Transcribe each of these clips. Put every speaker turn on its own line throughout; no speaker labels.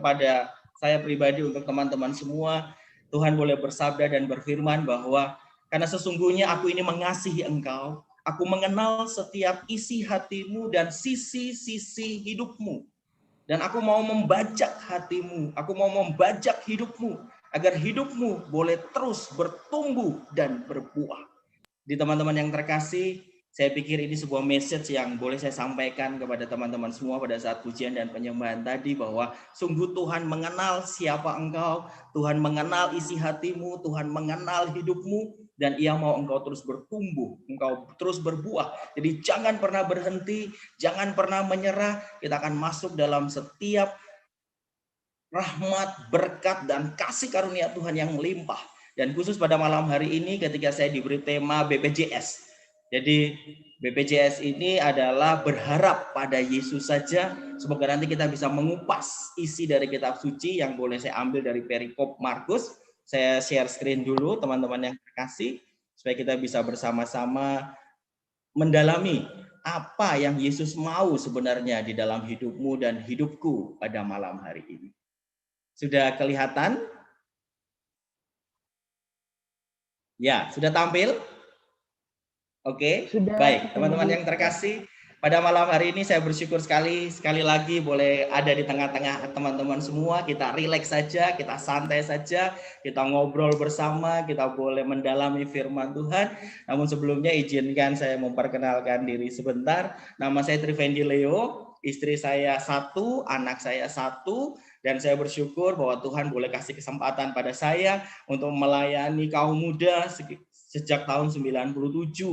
kepada saya pribadi, untuk teman-teman semua, Tuhan boleh bersabda dan berfirman bahwa karena sesungguhnya aku ini mengasihi engkau, aku mengenal setiap isi hatimu dan sisi-sisi hidupmu. Dan aku mau membajak hatimu, aku mau membajak hidupmu, agar hidupmu boleh terus bertumbuh dan berbuah. Di teman-teman yang terkasih, saya pikir ini sebuah message yang boleh saya sampaikan kepada teman-teman semua pada saat pujian dan penyembahan tadi, bahwa sungguh Tuhan mengenal siapa engkau, Tuhan mengenal isi hatimu, Tuhan mengenal hidupmu, dan Ia mau engkau terus bertumbuh, engkau terus berbuah. Jadi jangan pernah berhenti, jangan pernah menyerah. Kita akan masuk dalam setiap rahmat, berkat, dan kasih karunia Tuhan yang melimpah. Dan khusus pada malam hari ini ketika saya diberi tema BPJS. Jadi BPJS ini adalah berharap pada Yesus saja. Semoga nanti kita bisa mengupas isi dari kitab suci yang boleh saya ambil dari perikop Markus. Saya share screen dulu teman-teman yang terkasih, supaya kita bisa bersama-sama mendalami apa yang Yesus mau sebenarnya di dalam hidupmu dan hidupku pada malam hari ini. Sudah kelihatan? Ya, sudah tampil? Oke, baik. Teman-teman yang terkasih, pada malam hari ini saya bersyukur sekali lagi boleh ada di tengah-tengah teman-teman semua. Kita rileks saja, kita santai saja, kita ngobrol bersama, kita boleh mendalami firman Tuhan. Namun sebelumnya izinkan saya memperkenalkan diri sebentar. Nama saya Trifendi Leo, istri saya 1, anak saya 1. Dan saya bersyukur bahwa Tuhan boleh kasih kesempatan pada saya untuk melayani kaum muda sejak tahun 97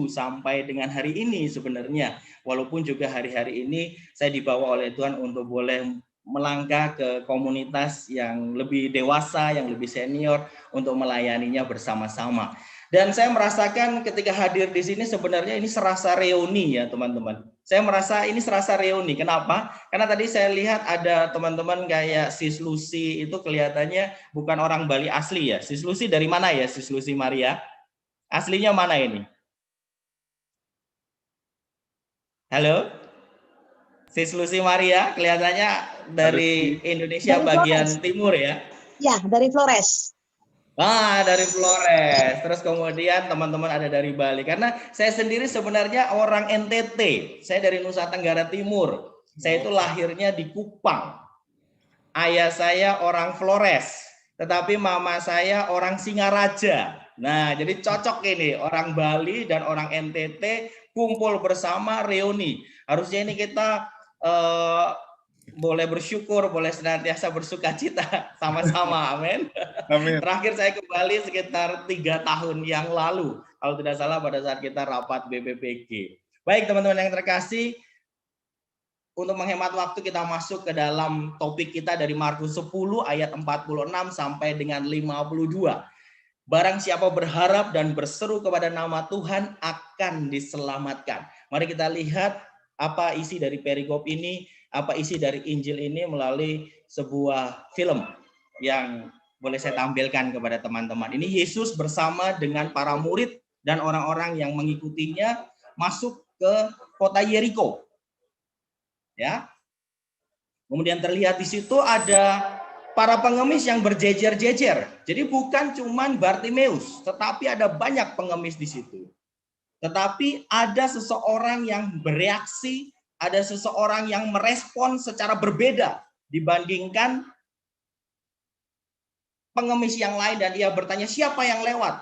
sampai dengan hari ini sebenarnya. Walaupun juga hari-hari ini saya dibawa oleh Tuhan untuk boleh melangkah ke komunitas yang lebih dewasa, yang lebih senior, untuk melayaninya bersama-sama. Dan saya merasakan ketika hadir di sini sebenarnya ini serasa reuni ya teman-teman. Saya merasa ini serasa reuni. Kenapa? Karena tadi saya lihat ada teman-teman kayak Sis Lucy, itu kelihatannya bukan orang Bali asli ya. Sis Lucy dari mana ya, Sis Lucy Maria? Aslinya mana ini? Halo? Sis Lucy Maria, kelihatannya dari Indonesia
dari
bagian
Flores.
timur ya?
Ya, dari Flores.
Dari Flores. Terus kemudian teman-teman ada dari Bali. Karena saya sendiri sebenarnya orang NTT. Saya dari Nusa Tenggara Timur. Saya itu lahirnya di Kupang. Ayah saya orang Flores. Tetapi mama saya orang Singaraja. Nah, jadi cocok ini. Orang Bali dan orang NTT kumpul bersama reuni. Harusnya ini kita boleh bersyukur, boleh senantiasa bersuka cita sama-sama, amin. Terakhir saya ke Bali sekitar 3 tahun yang lalu, kalau tidak salah pada saat kita rapat BPPG. Baik teman-teman yang terkasih, untuk menghemat waktu kita masuk ke dalam topik kita dari Markus 10 ayat 46 sampai dengan 52. Barang siapa berharap dan berseru kepada nama Tuhan akan diselamatkan. Mari kita lihat apa isi dari perikop ini, apa isi dari Injil ini melalui sebuah film yang boleh saya tampilkan kepada teman-teman. Ini Yesus bersama dengan para murid dan orang-orang yang mengikutinya masuk ke kota Yeriko. Ya. Kemudian terlihat di situ ada para pengemis yang berjejer-jejer. Jadi bukan cuman Bartimeus, tetapi ada banyak pengemis di situ. Tetapi ada seseorang yang bereaksi, ada seseorang yang merespon secara berbeda dibandingkan pengemis yang lain, dan ia bertanya, siapa yang lewat?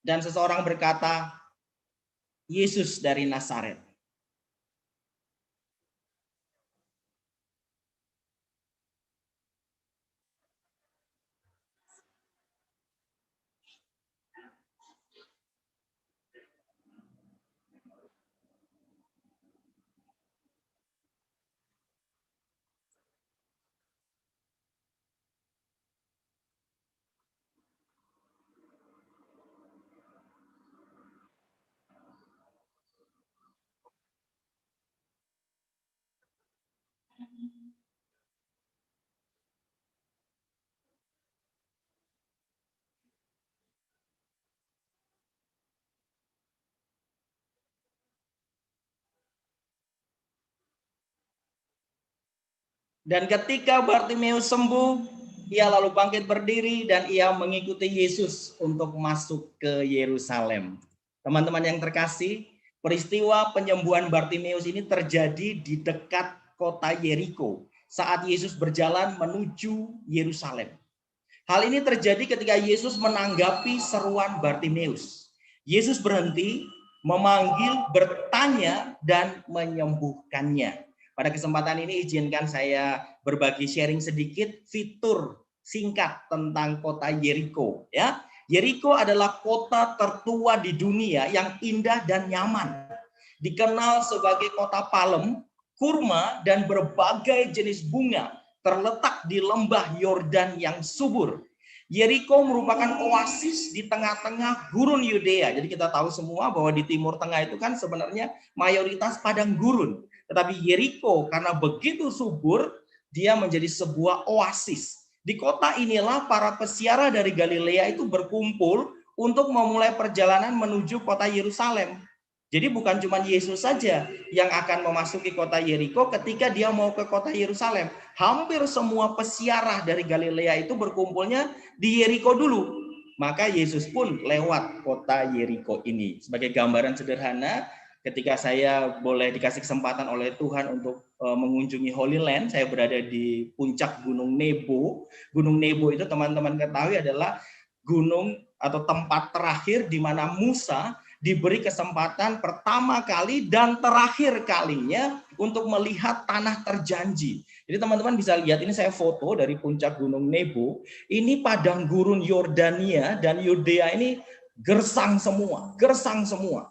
Dan seseorang berkata, Yesus dari Nazaret. Dan ketika Bartimeus sembuh, ia lalu bangkit berdiri dan ia mengikuti Yesus untuk masuk ke Yerusalem. Teman-teman yang terkasih, peristiwa penyembuhan Bartimeus ini terjadi di dekat kota Yeriko saat Yesus berjalan menuju Yerusalem. Hal ini terjadi ketika Yesus menanggapi seruan Bartimeus. Yesus berhenti, memanggil, bertanya, dan menyembuhkannya. Pada kesempatan ini izinkan saya berbagi sharing sedikit fitur singkat tentang kota Yeriko. Ya, Yeriko adalah kota tertua di dunia yang indah dan nyaman. Dikenal sebagai kota palem, kurma, dan berbagai jenis bunga, terletak di lembah Yordan yang subur. Yeriko merupakan oasis di tengah-tengah gurun Yudea. Jadi kita tahu semua bahwa di Timur Tengah itu kan sebenarnya mayoritas padang gurun. Tetapi Yeriko karena begitu subur, dia menjadi sebuah oasis. Di kota inilah para peziarah dari Galilea itu berkumpul untuk memulai perjalanan menuju kota Yerusalem. Jadi bukan cuma Yesus saja yang akan memasuki kota Yeriko ketika dia mau ke kota Yerusalem. Hampir semua peziarah dari Galilea itu berkumpulnya di Yeriko dulu. Maka Yesus pun lewat kota Yeriko ini. Sebagai gambaran sederhana, ketika saya boleh dikasih kesempatan oleh Tuhan untuk mengunjungi Holy Land, saya berada di puncak Gunung Nebo. Gunung Nebo itu teman-teman ketahui adalah gunung atau tempat terakhir di mana Musa diberi kesempatan pertama kali dan terakhir kalinya untuk melihat tanah terjanji. Jadi teman-teman bisa lihat, ini saya foto dari puncak Gunung Nebo. Ini padang gurun Yordania dan Yudea ini gersang semua, gersang semua.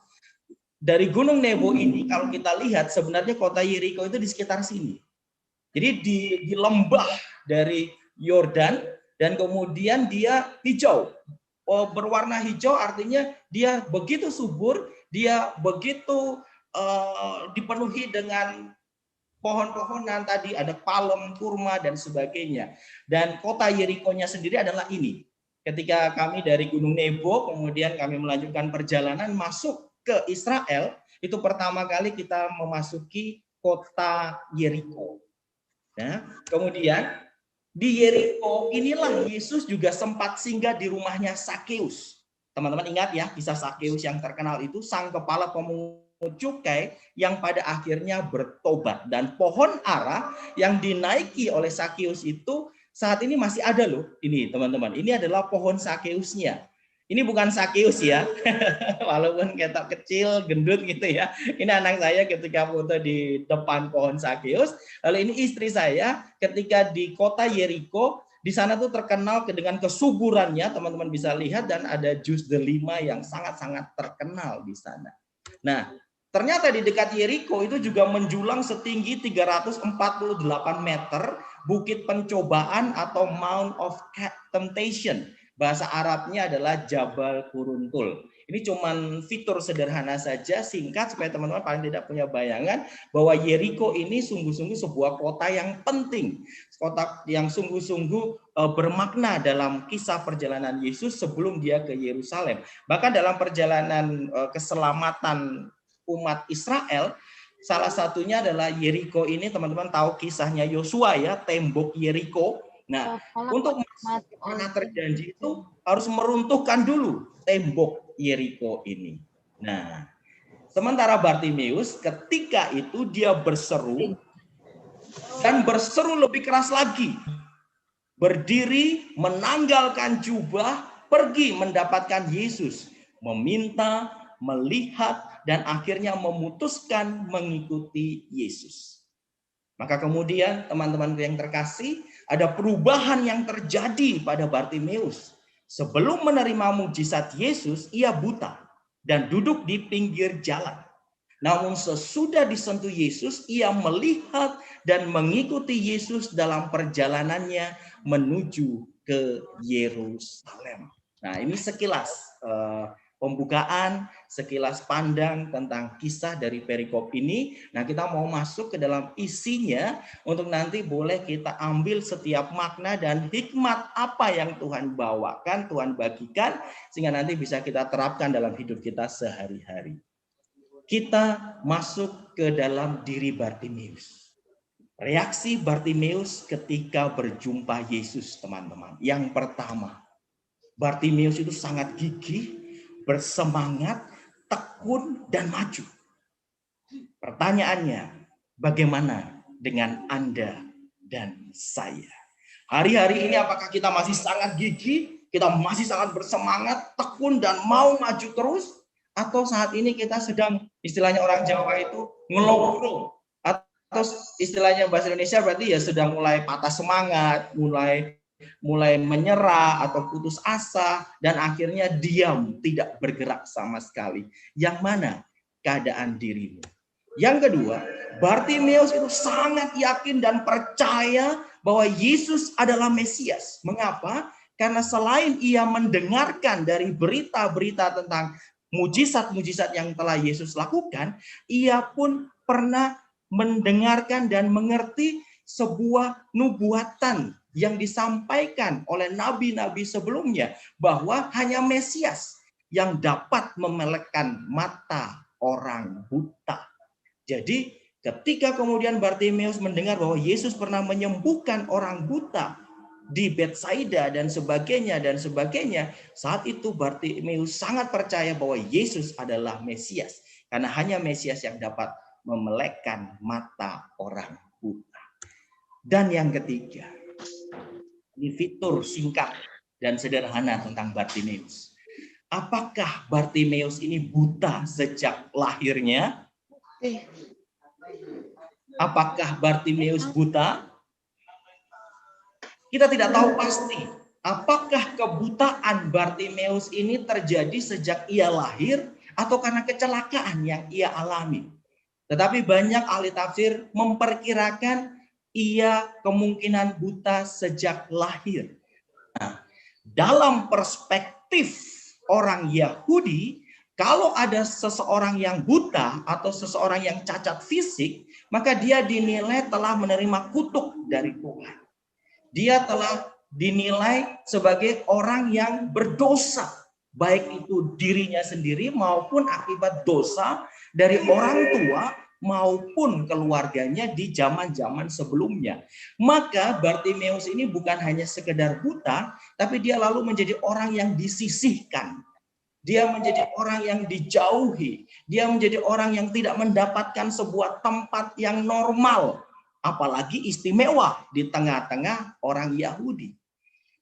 Dari Gunung Nebo ini kalau kita lihat sebenarnya kota Yeriko itu di sekitar sini. Jadi di lembah dari Yordan dan kemudian dia hijau. Berwarna hijau artinya dia begitu subur, dia begitu dipenuhi dengan pohon-pohonan, tadi ada palem, kurma, dan sebagainya. Dan kota Yeriko-nya sendiri adalah ini. Ketika kami dari Gunung Nebo, kemudian kami melanjutkan perjalanan masuk ke Israel, itu pertama kali kita memasuki kota Yeriko. Nah, kemudian di Yeriko inilah Yesus juga sempat singgah di rumahnya Sakeus. Teman-teman ingat ya, kisah Sakeus yang terkenal itu, sang kepala pemungut cukai yang pada akhirnya bertobat. Dan pohon ara yang dinaiki oleh Sakeus itu saat ini masih ada loh. Ini teman-teman, ini adalah pohon Sakeusnya. Ini bukan Sakeus ya, walaupun ketok kecil, gendut gitu ya. Ini anak saya ketika foto di depan pohon Sakeus. Lalu ini istri saya ketika di kota Yeriko, di sana tuh terkenal dengan kesuburannya, teman-teman bisa lihat, dan ada jus delima yang sangat-sangat terkenal di sana. Nah, ternyata di dekat Yeriko itu juga menjulang setinggi 348 meter bukit pencobaan atau Mount of Temptation. Bahasa Arabnya adalah Jabal Kuruntul. Ini cuman fitur sederhana saja, singkat, supaya teman-teman paling tidak punya bayangan bahwa Yeriko ini sungguh-sungguh sebuah kota yang penting, kota yang sungguh-sungguh bermakna dalam kisah perjalanan Yesus sebelum dia ke Yerusalem. Bahkan dalam perjalanan keselamatan umat Israel, salah satunya adalah Yeriko ini, teman-teman tahu kisahnya Yosua ya, tembok Yeriko. Nah, untuk masuk ke tanah terjanji itu harus meruntuhkan dulu tembok Yeriko ini. Nah, sementara Bartimeus ketika itu dia berseru dan berseru lebih keras lagi. Berdiri, menanggalkan jubah, pergi mendapatkan Yesus, meminta, melihat, dan akhirnya memutuskan mengikuti Yesus. Maka kemudian teman-teman yang terkasih, ada perubahan yang terjadi pada Bartimeus. Sebelum menerima mujizat Yesus, ia buta dan duduk di pinggir jalan. Namun sesudah disentuh Yesus, ia melihat dan mengikuti Yesus dalam perjalanannya menuju ke Yerusalem. Nah, ini sekilas pembukaan, sekilas pandang tentang kisah dari perikop ini. Nah, kita mau masuk ke dalam isinya untuk nanti boleh kita ambil setiap makna dan hikmat apa yang Tuhan bawakan, Tuhan bagikan, sehingga nanti bisa kita terapkan dalam hidup kita sehari-hari. Kita masuk ke dalam diri Bartimeus. Reaksi Bartimeus ketika berjumpa Yesus, teman-teman. Yang pertama, Bartimeus itu sangat gigih, bersemangat, tekun, dan maju. Pertanyaannya, bagaimana dengan Anda dan saya? Hari-hari ini apakah kita masih sangat gigih, kita masih sangat bersemangat, tekun, dan mau maju terus? Atau saat ini kita sedang, istilahnya orang Jawa itu, ngelowro. Atau istilahnya bahasa Indonesia berarti ya sudah mulai patah semangat, mulai menyerah atau putus asa, dan akhirnya diam, tidak bergerak sama sekali. Yang mana keadaan dirimu? Yang kedua, Bartimeus itu sangat yakin dan percaya bahwa Yesus adalah Mesias. Mengapa? Karena selain ia mendengarkan dari berita-berita tentang mujizat-mujizat yang telah Yesus lakukan, ia pun pernah mendengarkan dan mengerti sebuah nubuatan yang disampaikan oleh nabi-nabi sebelumnya bahwa hanya Mesias yang dapat memelekkan mata orang buta. Jadi ketika kemudian Bartimeus mendengar bahwa Yesus pernah menyembuhkan orang buta di Betsaida dan sebagainya, saat itu Bartimeus sangat percaya bahwa Yesus adalah Mesias, karena hanya Mesias yang dapat memelekkan mata orang buta. Dan yang ketiga, ini fitur singkat dan sederhana tentang Bartimeus. Apakah Bartimeus ini buta sejak lahirnya? Apakah Bartimeus buta? Kita tidak tahu pasti. Apakah kebutaan Bartimeus ini terjadi sejak ia lahir atau karena kecelakaan yang ia alami? Tetapi banyak ahli tafsir memperkirakan ia kemungkinan buta sejak lahir. Nah, dalam perspektif orang Yahudi, kalau ada seseorang yang buta atau seseorang yang cacat fisik, maka dia dinilai telah menerima kutuk dari Tuhan. Dia telah dinilai sebagai orang yang berdosa, baik itu dirinya sendiri maupun akibat dosa dari orang tua maupun keluarganya di zaman-zaman sebelumnya. Maka Bartimeus ini bukan hanya sekedar buta, tapi dia lalu menjadi orang yang disisihkan. Dia menjadi orang yang dijauhi. Dia menjadi orang yang tidak mendapatkan sebuah tempat yang normal, apalagi istimewa di tengah-tengah orang Yahudi.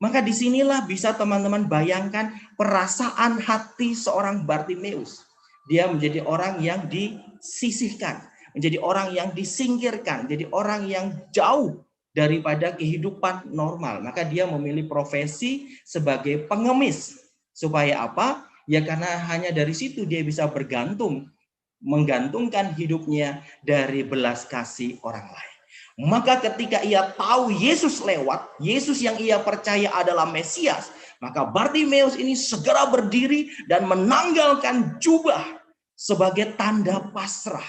Maka disinilah bisa teman-teman bayangkan perasaan hati seorang Bartimeus. Dia menjadi orang yang disisihkan, menjadi orang yang disingkirkan, jadi orang yang jauh daripada kehidupan normal. Maka dia memilih profesi sebagai pengemis. Supaya apa? Ya karena hanya dari situ dia bisa menggantungkan hidupnya dari belas kasih orang lain. Maka ketika ia tahu Yesus lewat, Yesus yang ia percaya adalah Mesias, maka Bartimeus ini segera berdiri dan menanggalkan jubah sebagai tanda pasrah.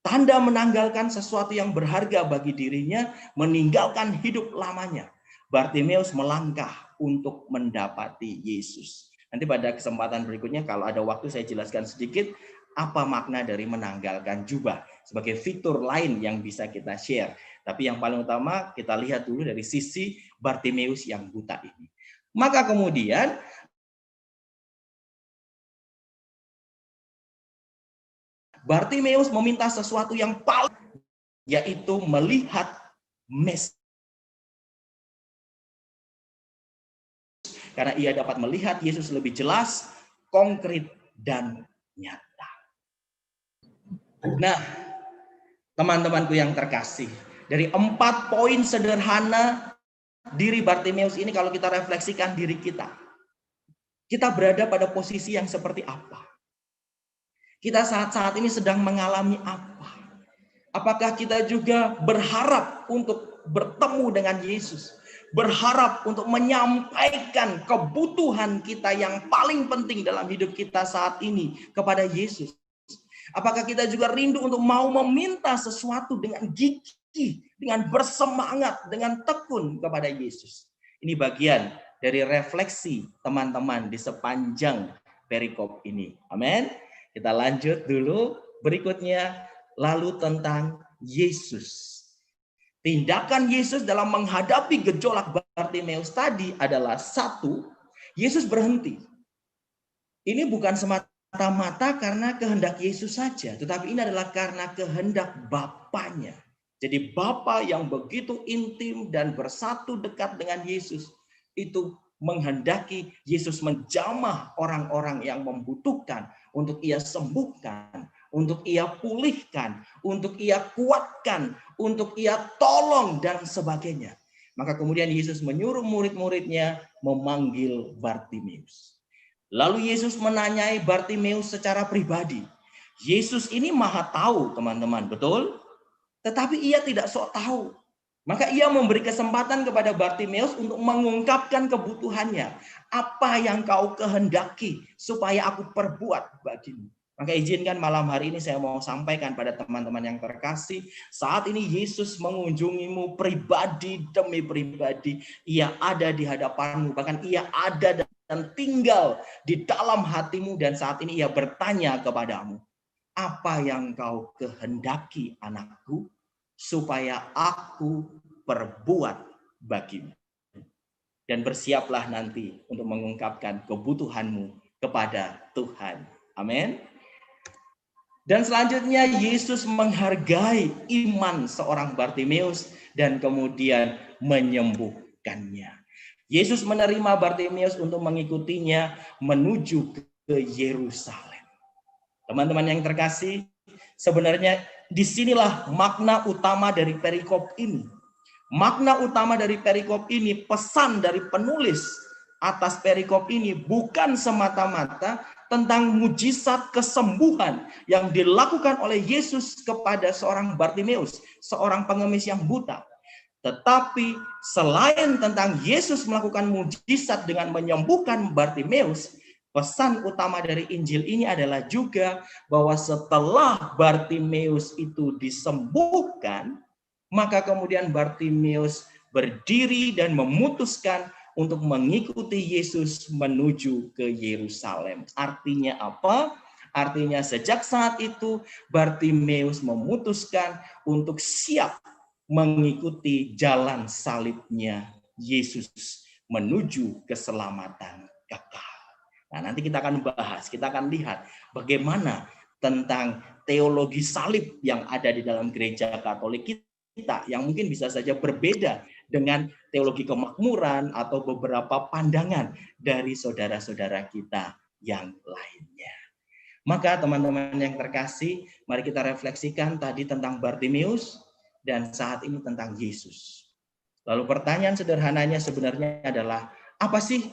Tanda menanggalkan sesuatu yang berharga bagi dirinya, meninggalkan hidup lamanya. Bartimeus melangkah untuk mendapati Yesus. Nanti pada kesempatan berikutnya kalau ada waktu saya jelaskan sedikit apa makna dari menanggalkan jubah sebagai fitur lain yang bisa kita share. Tapi yang paling utama kita lihat dulu dari sisi Bartimeus yang buta ini. Maka kemudian Bartimeus meminta sesuatu yang paling, yaitu melihat Mesias. Karena ia dapat melihat Yesus lebih jelas, konkret, dan nyata. Nah, teman-temanku yang terkasih, dari 4 poin sederhana diri Bartimeus ini, kalau kita refleksikan diri kita berada pada posisi yang seperti apa? Kita saat ini sedang mengalami apa? Apakah kita juga berharap untuk bertemu dengan Yesus? Berharap untuk menyampaikan kebutuhan kita yang paling penting dalam hidup kita saat ini kepada Yesus? Apakah kita juga rindu untuk mau meminta sesuatu dengan gigih, dengan bersemangat, dengan tekun kepada Yesus? Ini bagian dari refleksi teman-teman di sepanjang perikop ini. Amin. Kita lanjut dulu berikutnya, lalu tentang Yesus. Tindakan Yesus dalam menghadapi gejolak Bartimeus tadi adalah satu, Yesus berhenti. Ini bukan semata-mata karena kehendak Yesus saja, tetapi ini adalah karena kehendak Bapaknya. Jadi Bapa yang begitu intim dan bersatu dekat dengan Yesus, itu menghendaki Yesus menjamah orang-orang yang membutuhkan untuk ia sembuhkan, untuk ia pulihkan, untuk ia kuatkan, untuk ia tolong dan sebagainya. Maka kemudian Yesus menyuruh murid-muridnya memanggil Bartimeus. Lalu Yesus menanyai Bartimeus secara pribadi. Yesus ini maha tahu, teman-teman, betul? Tetapi ia tidak sok tahu. Maka ia memberi kesempatan kepada Bartimeus untuk mengungkapkan kebutuhannya. Apa yang kau kehendaki supaya aku perbuat bagimu. Maka izinkan malam hari ini saya mau sampaikan pada teman-teman yang terkasih. Saat ini Yesus mengunjungimu pribadi demi pribadi. Ia ada di hadapanmu. Bahkan ia ada dan tinggal di dalam hatimu. Dan saat ini ia bertanya kepadamu. Apa yang kau kehendaki anakku? Supaya aku perbuat bagimu. Dan bersiaplah nanti untuk mengungkapkan kebutuhanmu kepada Tuhan. Amin. Dan selanjutnya Yesus menghargai iman seorang Bartimeus dan kemudian menyembuhkannya. Yesus menerima Bartimeus untuk mengikutinya menuju ke Yerusalem. Teman-teman yang terkasih, sebenarnya disinilah makna utama dari perikop ini. Makna utama dari perikop ini, pesan dari penulis atas perikop ini bukan semata-mata tentang mujizat kesembuhan yang dilakukan oleh Yesus kepada seorang Bartimeus, seorang pengemis yang buta. Tetapi selain tentang Yesus melakukan mujizat dengan menyembuhkan Bartimeus, pesan utama dari Injil ini adalah juga bahwa setelah Bartimeus itu disembuhkan, maka kemudian Bartimeus berdiri dan memutuskan untuk mengikuti Yesus menuju ke Yerusalem. Artinya apa? Artinya sejak saat itu Bartimeus memutuskan untuk siap mengikuti jalan salibnya Yesus menuju keselamatan kekal. Nah, nanti kita akan bahas, kita akan lihat bagaimana tentang teologi salib yang ada di dalam gereja Katolik kita yang mungkin bisa saja berbeda dengan teologi kemakmuran atau beberapa pandangan dari saudara-saudara kita yang lainnya. Maka teman-teman yang terkasih, mari kita refleksikan tadi tentang Bartimeus dan saat ini tentang Yesus. Lalu pertanyaan sederhananya sebenarnya adalah, apa sih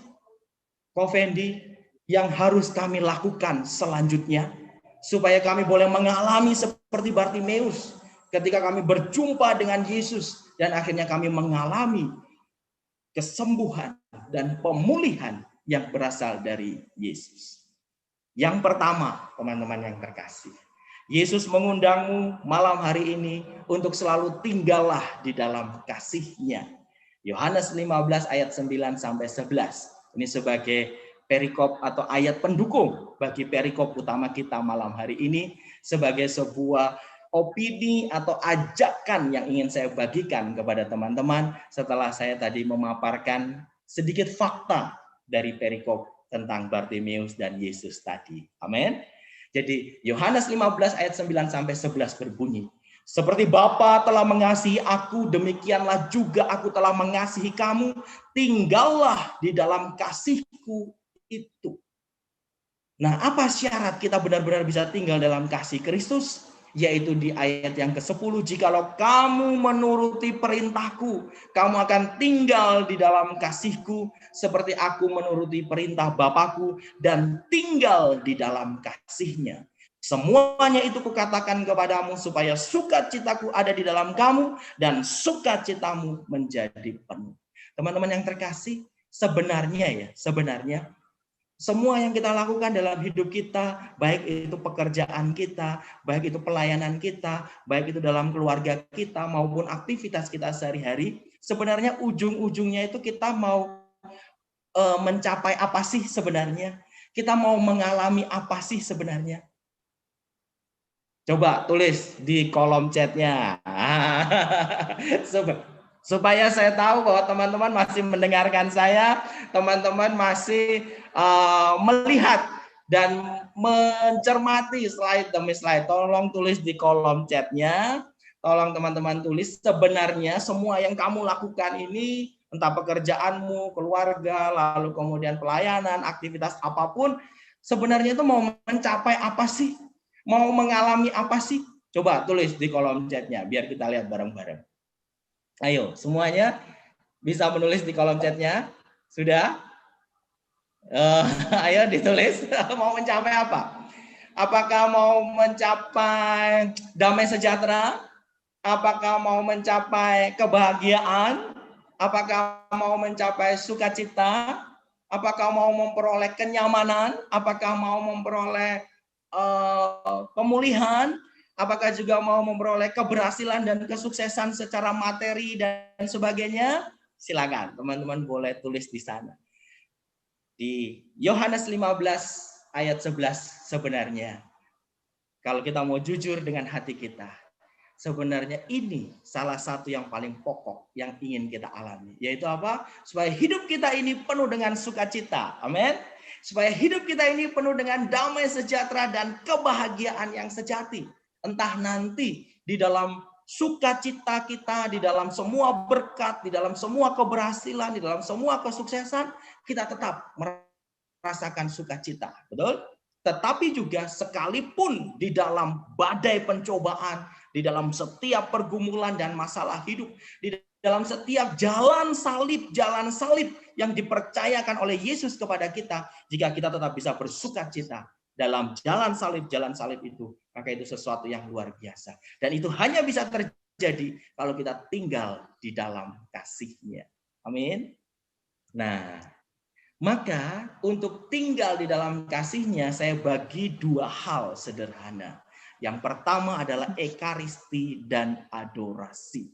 Ko Fendi yang harus kami lakukan selanjutnya supaya kami boleh mengalami seperti Bartimeus ketika kami berjumpa dengan Yesus dan akhirnya kami mengalami kesembuhan dan pemulihan yang berasal dari Yesus. Yang pertama, teman-teman yang terkasih, Yesus mengundangmu malam hari ini untuk selalu tinggallah di dalam kasih-Nya. Yohanes 15 ayat 9 sampai 11. Ini sebagai perikop atau ayat pendukung bagi perikop utama kita malam hari ini, sebagai sebuah opini atau ajakan yang ingin saya bagikan kepada teman-teman setelah saya tadi memaparkan sedikit fakta dari perikop tentang Bartimeus dan Yesus tadi. Amin. Jadi Yohanes 15 ayat 9 sampai 11 berbunyi, seperti Bapa telah mengasihi aku, demikianlah juga aku telah mengasihi kamu. Tinggallah di dalam kasihku itu. Nah, apa syarat kita benar-benar bisa tinggal dalam kasih Kristus? Yaitu di ayat yang ke-10, jikalau kamu menuruti perintahku, kamu akan tinggal di dalam kasihku, seperti aku menuruti perintah Bapakku dan tinggal di dalam kasih-Nya. Semuanya itu kukatakan kepadamu supaya sukacitaku ada di dalam kamu dan sukacitamu menjadi penuh. Teman-teman yang terkasih, sebenarnya semua yang kita lakukan dalam hidup kita, baik itu pekerjaan kita, baik itu pelayanan kita, baik itu dalam keluarga kita, maupun aktivitas kita sehari-hari, sebenarnya ujung-ujungnya itu kita mau mencapai apa sih sebenarnya? Kita mau mengalami apa sih sebenarnya? Coba tulis di kolom chatnya. Supaya saya tahu bahwa teman-teman masih mendengarkan saya, teman-teman masih melihat dan mencermati slide demi slide. Tolong tulis di kolom chatnya, tolong teman-teman tulis sebenarnya semua yang kamu lakukan ini, entah pekerjaanmu, keluarga, lalu kemudian pelayanan, aktivitas apapun, sebenarnya itu mau mencapai apa sih? Mau mengalami apa sih? Coba tulis di kolom chatnya, biar kita lihat bareng-bareng. Ayo, semuanya bisa menulis di kolom chatnya? Sudah? Ayo ditulis, mau mencapai apa? Apakah mau mencapai damai sejahtera? Apakah mau mencapai kebahagiaan? Apakah mau mencapai sukacita? Apakah mau memperoleh kenyamanan? Apakah mau memperoleh pemulihan? Apakah juga mau memperoleh keberhasilan dan kesuksesan secara materi dan sebagainya? Silakan, teman-teman boleh tulis di sana. Di Yohanes 15 ayat 11 sebenarnya, kalau kita mau jujur dengan hati kita, sebenarnya ini salah satu yang paling pokok yang ingin kita alami. Yaitu apa? Supaya hidup kita ini penuh dengan sukacita. Amin. Supaya hidup kita ini penuh dengan damai sejahtera dan kebahagiaan yang sejati. Entah nanti di dalam sukacita kita, di dalam semua berkat, di dalam semua keberhasilan, di dalam semua kesuksesan, kita tetap merasakan sukacita. Betul? Tetapi juga sekalipun di dalam badai pencobaan, di dalam setiap pergumulan dan masalah hidup, di dalam setiap jalan salib yang dipercayakan oleh Yesus kepada kita, jika kita tetap bisa bersukacita dalam jalan salib itu, maka itu sesuatu yang luar biasa. Dan itu hanya bisa terjadi kalau kita tinggal di dalam kasih-Nya. Amin. Nah, maka untuk tinggal di dalam kasih-Nya, saya bagi dua hal sederhana. Yang pertama adalah ekaristi dan adorasi.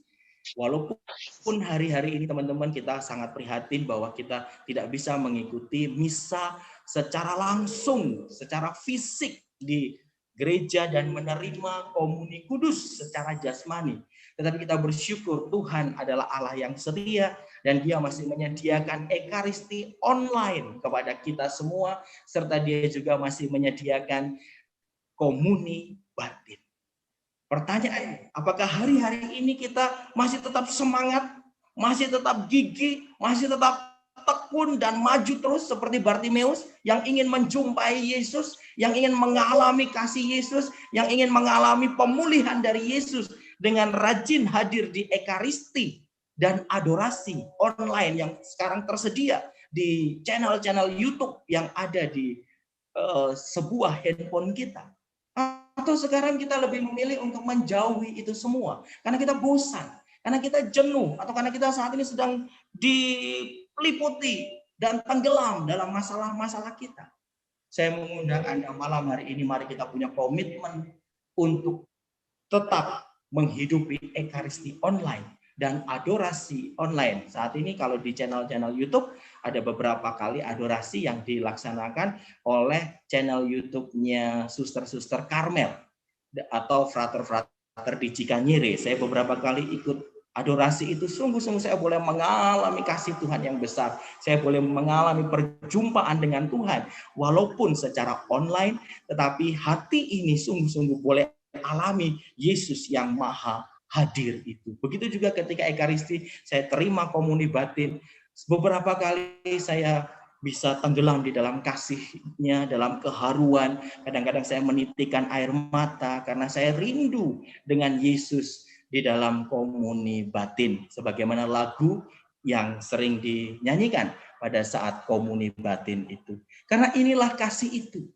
Walaupun hari-hari ini teman-teman kita sangat prihatin bahwa kita tidak bisa mengikuti misa secara langsung, secara fisik di gereja dan menerima komuni kudus secara jasmani. Tetapi kita bersyukur Tuhan adalah Allah yang setia dan Dia masih menyediakan ekaristi online kepada kita semua, serta Dia juga masih menyediakan komuni batin. Pertanyaannya, apakah hari-hari ini kita masih tetap semangat, masih tetap gigih, masih tetap tekun dan maju terus seperti Bartimeus yang ingin menjumpai Yesus, yang ingin mengalami kasih Yesus, yang ingin mengalami pemulihan dari Yesus dengan rajin hadir di ekaristi dan adorasi online yang sekarang tersedia di channel-channel YouTube yang ada di sebuah handphone kita. Atau sekarang kita lebih memilih untuk menjauhi itu semua karena kita bosan, karena kita jenuh, atau karena kita saat ini sedang diliputi dan tenggelam dalam masalah-masalah kita. Saya mengundang Anda malam hari ini, mari kita punya komitmen untuk tetap menghidupi ekaristi online dan adorasi online. Saat ini kalau di channel-channel YouTube ada beberapa kali adorasi yang dilaksanakan oleh channel YouTube-nya Suster-Suster Karmel atau Frater-Frater di Cikanyere. Saya beberapa kali ikut adorasi itu, sungguh-sungguh saya boleh mengalami kasih Tuhan yang besar. Saya boleh mengalami perjumpaan dengan Tuhan walaupun secara online, tetapi hati ini sungguh-sungguh boleh alami Yesus yang maha hadir itu. Begitu juga ketika ekaristi, saya terima komuni batin. Beberapa kali saya bisa tenggelam di dalam kasih-Nya, dalam keharuan. Kadang-kadang saya menitikan air mata karena saya rindu dengan Yesus di dalam komuni batin. Sebagaimana lagu yang sering dinyanyikan pada saat komuni batin itu. Karena inilah kasih itu.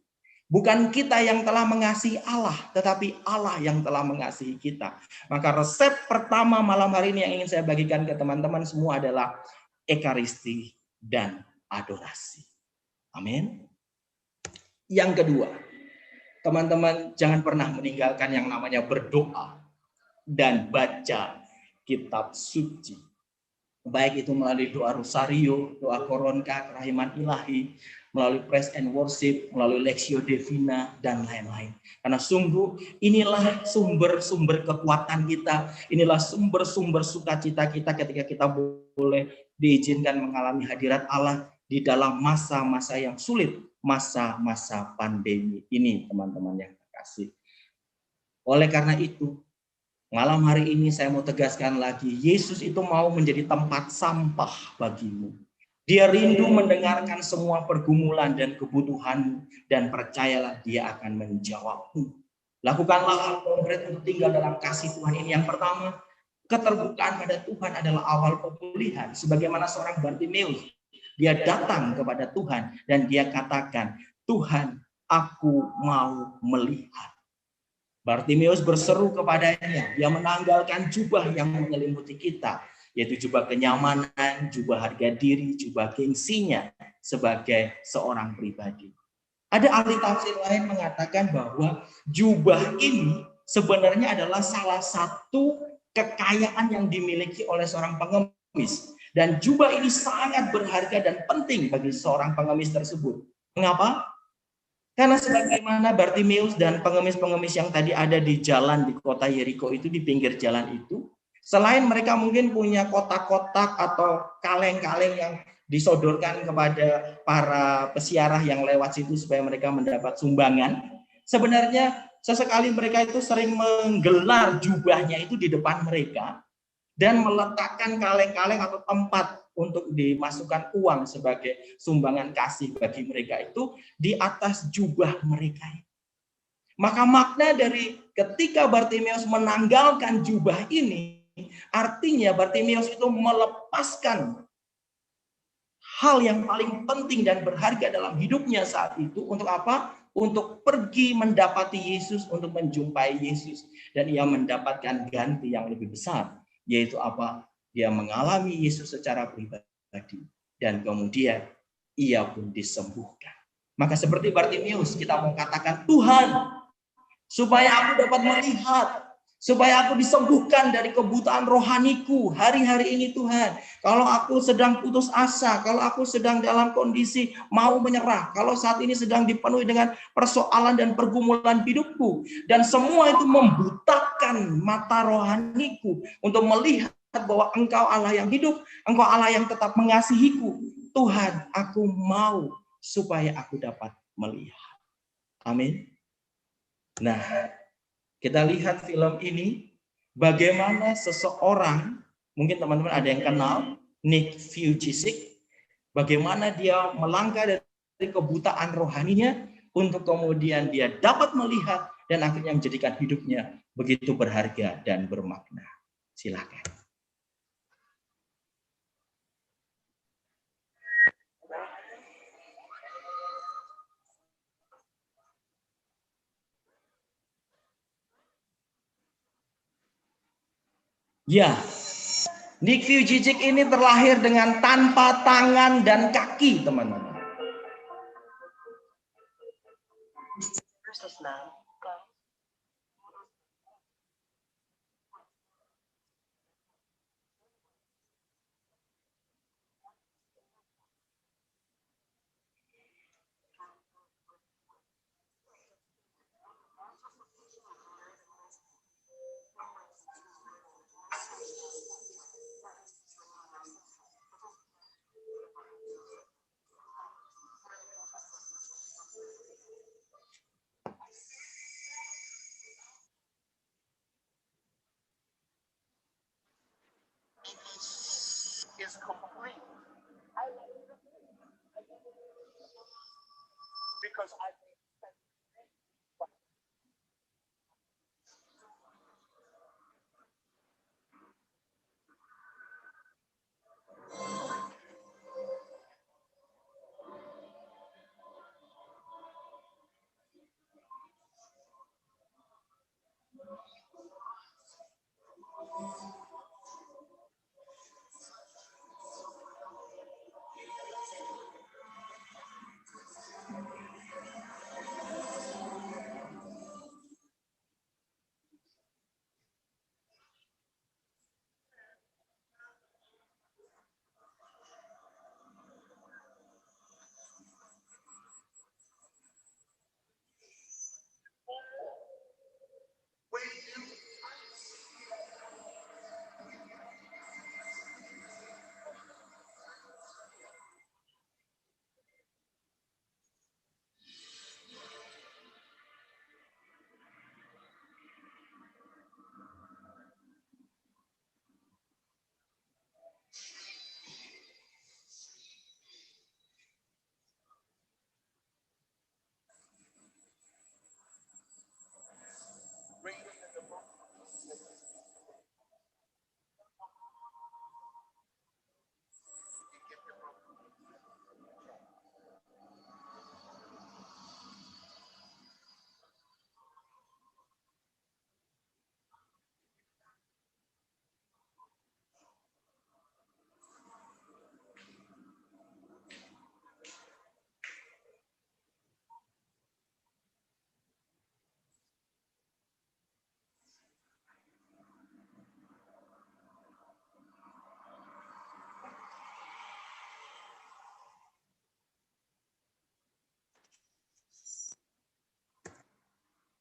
Bukan kita yang telah mengasihi Allah, tetapi Allah yang telah mengasihi kita. Maka resep pertama malam hari ini yang ingin saya bagikan ke teman-teman semua adalah ekaristi dan adorasi. Amin. Yang kedua, teman-teman jangan pernah meninggalkan yang namanya berdoa dan baca kitab suci. baik itu melalui doa rosario, doa koronka, kerahiman ilahi, melalui praise and worship, melalui Lectio Divina, dan lain-lain. Karena sungguh inilah sumber-sumber kekuatan kita, inilah sumber-sumber sukacita kita ketika kita boleh diizinkan mengalami hadirat Allah di dalam masa-masa yang sulit, masa-masa pandemi ini, teman-teman yang terkasih. Oleh karena itu, malam hari ini saya mau tegaskan lagi, Yesus itu mau menjadi tempat sampah bagimu. Dia rindu mendengarkan semua pergumulan dan kebutuhanmu, dan percayalah dia akan menjawabmu. Lakukanlah hal konkret untuk tinggal dalam kasih Tuhan ini. Yang pertama, keterbukaan pada Tuhan adalah awal pemulihan. Sebagaimana seorang Bartimeus, dia datang kepada Tuhan dan dia katakan, Tuhan, aku mau melihat. Bartimeus berseru kepadanya, dia menanggalkan jubah yang menyelimuti kita, yaitu jubah kenyamanan, jubah harga diri, jubah gengsinya sebagai seorang pribadi. Ada ahli tafsir lain mengatakan bahwa jubah ini sebenarnya adalah salah satu kekayaan yang dimiliki oleh seorang pengemis. Dan jubah ini sangat berharga dan penting bagi seorang pengemis tersebut. Mengapa? Karena sebagaimana Bartimeus dan pengemis-pengemis yang tadi ada di jalan di kota Yeriko itu, di pinggir jalan itu, selain mereka mungkin punya kotak-kotak atau kaleng-kaleng yang disodorkan kepada para pesiarah yang lewat situ supaya mereka mendapat sumbangan, sebenarnya sesekali mereka itu sering menggelar jubahnya itu di depan mereka dan meletakkan kaleng-kaleng atau tempat untuk dimasukkan uang sebagai sumbangan kasih bagi mereka itu di atas jubah mereka. Maka makna dari ketika Bartimeus menanggalkan jubah ini, artinya Bartimeus itu melepaskan hal yang paling penting dan berharga dalam hidupnya saat itu. Untuk apa? Untuk pergi mendapati Yesus, untuk menjumpai Yesus. Dan ia mendapatkan ganti yang lebih besar. Yaitu apa? Dia mengalami Yesus secara pribadi. Dan kemudian ia pun disembuhkan. Maka seperti Bartimeus, kita mau katakan, Tuhan, supaya aku dapat melihat, supaya aku disembuhkan dari kebutaan rohaniku hari-hari ini Tuhan. Kalau aku sedang putus asa, kalau aku sedang dalam kondisi mau menyerah, kalau saat ini sedang dipenuhi dengan persoalan dan pergumulan hidupku, dan semua itu membutakan mata rohaniku untuk melihat bahwa Engkau Allah yang hidup, Engkau Allah yang tetap mengasihiku. Tuhan, aku mau supaya aku dapat melihat. Amin. Nah, kita lihat film ini, bagaimana seseorang, mungkin teman-teman ada yang kenal, Nick Vujicic, bagaimana dia melangkah dari kebutaan rohaninya untuk kemudian dia dapat melihat dan akhirnya menjadikan hidupnya begitu berharga dan bermakna. Silakan. Ya, Nick Vujicic ini terlahir dengan tanpa tangan dan kaki, teman-teman.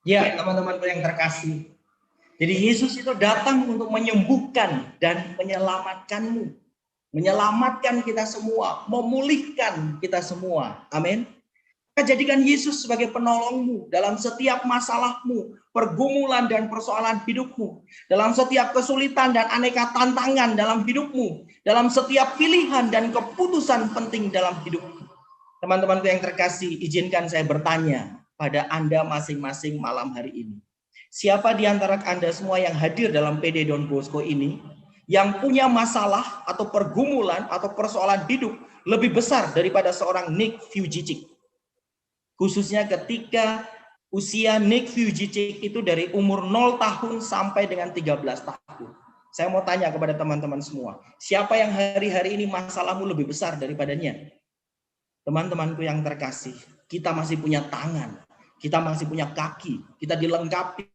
Ya, teman-temanku yang terkasih. Jadi Yesus itu datang untuk menyembuhkan dan menyelamatkanmu. Menyelamatkan kita semua, memulihkan kita semua. Amin. Jadikan Yesus sebagai penolongmu dalam setiap masalahmu, pergumulan dan persoalan hidupmu, dalam setiap kesulitan dan aneka tantangan dalam hidupmu, dalam setiap pilihan dan keputusan penting dalam hidupmu. Teman-temanku yang terkasih, izinkan saya bertanya pada Anda masing-masing malam hari ini. Siapa di antara Anda semua yang hadir dalam PD Don Bosco ini yang punya masalah atau pergumulan atau persoalan hidup lebih besar daripada seorang Nick Vujicic? Khususnya ketika usia Nick Vujicic itu dari umur 0 tahun sampai dengan 13 tahun. Saya mau tanya kepada teman-teman semua, siapa yang hari-hari ini masalahmu lebih besar daripadanya? Teman-temanku yang terkasih, kita masih punya tangan, kita masih punya kaki, kita dilengkapi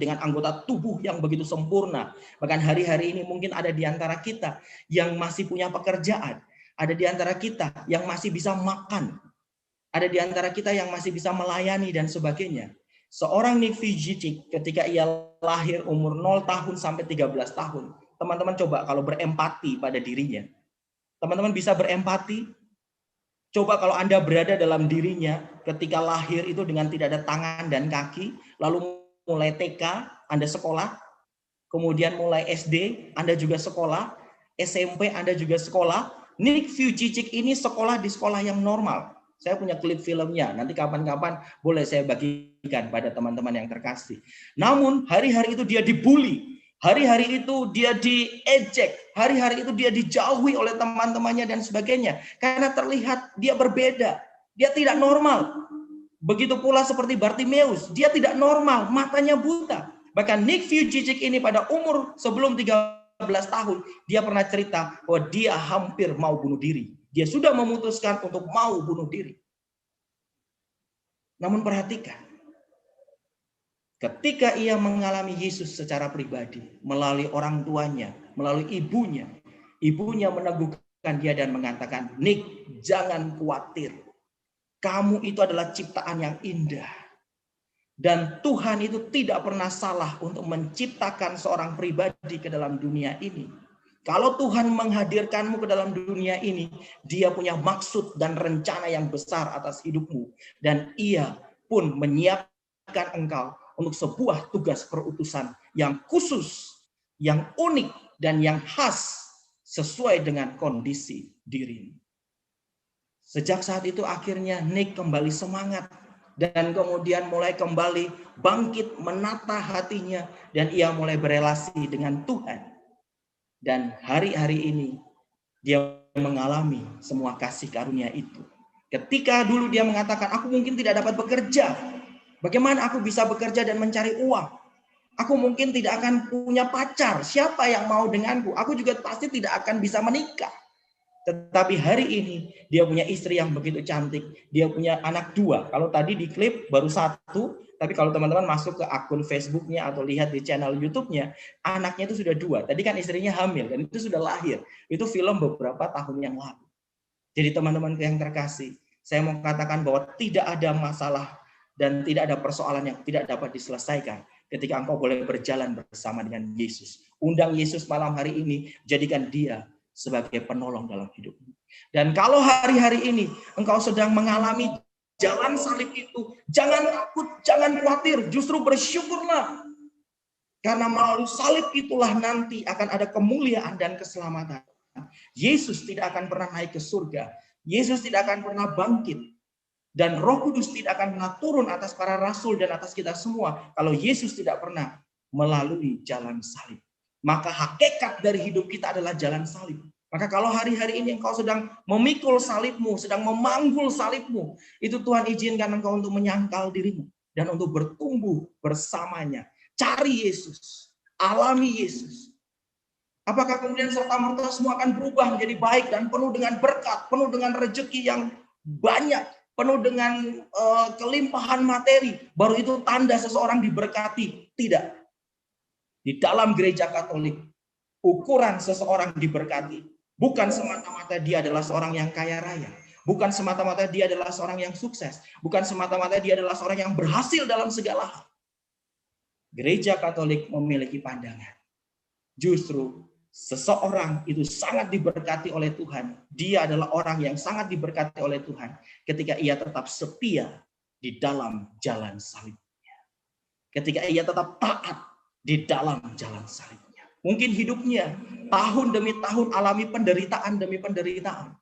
dengan anggota tubuh yang begitu sempurna. Bahkan hari-hari ini mungkin ada di antara kita yang masih punya pekerjaan, ada di antara kita yang masih bisa makan, ada di antara kita yang masih bisa melayani dan sebagainya. Seorang Nick Vujicic ketika ia lahir umur 0 tahun sampai 13 tahun, teman-teman coba kalau berempati pada dirinya. Teman-teman bisa berempati? Coba kalau Anda berada dalam dirinya ketika lahir itu dengan tidak ada tangan dan kaki, lalu mulai TK, Anda sekolah, kemudian mulai SD, Anda juga sekolah, SMP, Anda juga sekolah. Nick Vujicic ini sekolah di sekolah yang normal. Saya punya klip filmnya, nanti kapan-kapan boleh saya bagikan pada teman-teman yang terkasih. Namun hari-hari itu dia dibully, hari-hari itu dia diejek, hari-hari itu dia dijauhi oleh teman-temannya dan sebagainya. Karena terlihat dia berbeda, dia tidak normal. Begitu pula seperti Bartimeus, dia tidak normal, matanya buta. Bahkan Nick Vujicic ini pada umur sebelum 13 tahun, dia pernah cerita bahwa dia hampir mau bunuh diri. Dia sudah memutuskan untuk mau bunuh diri. Namun perhatikan, ketika ia mengalami Yesus secara pribadi, melalui orang tuanya, melalui ibunya, ibunya meneguhkan dia dan mengatakan, Nick, jangan khawatir. Kamu itu adalah ciptaan yang indah. Dan Tuhan itu tidak pernah salah untuk menciptakan seorang pribadi ke dalam dunia ini. Kalau Tuhan menghadirkanmu ke dalam dunia ini, dia punya maksud dan rencana yang besar atas hidupmu. Dan ia pun menyiapkan engkau untuk sebuah tugas perutusan yang khusus, yang unik, dan yang khas sesuai dengan kondisi dirimu. Sejak saat itu akhirnya Nick kembali semangat dan kemudian mulai kembali bangkit menata hatinya dan ia mulai berelasi dengan Tuhan. Dan hari-hari ini dia mengalami semua kasih karunia itu. Ketika dulu dia mengatakan, aku mungkin tidak dapat bekerja. Bagaimana aku bisa bekerja dan mencari uang? Aku mungkin tidak akan punya pacar. Siapa yang mau denganku? Aku juga pasti tidak akan bisa menikah. Tetapi hari ini dia punya istri yang begitu cantik. Dia punya anak 2. Kalau tadi di klip baru 1. Tapi kalau teman-teman masuk ke akun Facebooknya atau lihat di channel YouTube-nya, anaknya itu sudah 2. Tadi kan istrinya hamil dan itu sudah lahir. Itu film beberapa tahun yang lalu. Jadi teman-teman yang terkasih, saya mau katakan bahwa tidak ada masalah dan tidak ada persoalan yang tidak dapat diselesaikan ketika engkau boleh berjalan bersama dengan Yesus. Undang Yesus malam hari ini, jadikan dia sebagai penolong dalam hidupmu. Dan kalau hari-hari ini engkau sedang mengalami jalan salib itu, jangan takut, jangan khawatir, justru bersyukurlah. Karena melalui salib itulah nanti akan ada kemuliaan dan keselamatan. Yesus tidak akan pernah naik ke surga. Yesus tidak akan pernah bangkit. Dan Roh Kudus tidak akan pernah turun atas para rasul dan atas kita semua kalau Yesus tidak pernah melalui jalan salib. Maka hakikat dari hidup kita adalah jalan salib. Maka kalau hari-hari ini engkau sedang memikul salibmu, sedang memanggul salibmu, itu Tuhan izinkan engkau untuk menyangkal dirimu dan untuk bertumbuh bersamanya. Cari Yesus, alami Yesus. Apakah kemudian serta-merta semua akan berubah menjadi baik dan penuh dengan berkat, penuh dengan rezeki yang banyak, penuh dengan kelimpahan materi, baru itu tanda seseorang diberkati? Tidak. Di dalam gereja Katolik, ukuran seseorang diberkati bukan semata-mata dia adalah seorang yang kaya raya, bukan semata-mata dia adalah seorang yang sukses, bukan semata-mata dia adalah seorang yang berhasil dalam segala hal. Gereja Katolik memiliki pandangan. Justru seseorang itu sangat diberkati oleh Tuhan. Dia adalah orang yang sangat diberkati oleh Tuhan ketika ia tetap setia di dalam jalan salibnya. Ketika ia tetap taat di dalam jalan salibnya. Mungkin hidupnya tahun demi tahun alami penderitaan demi penderitaan.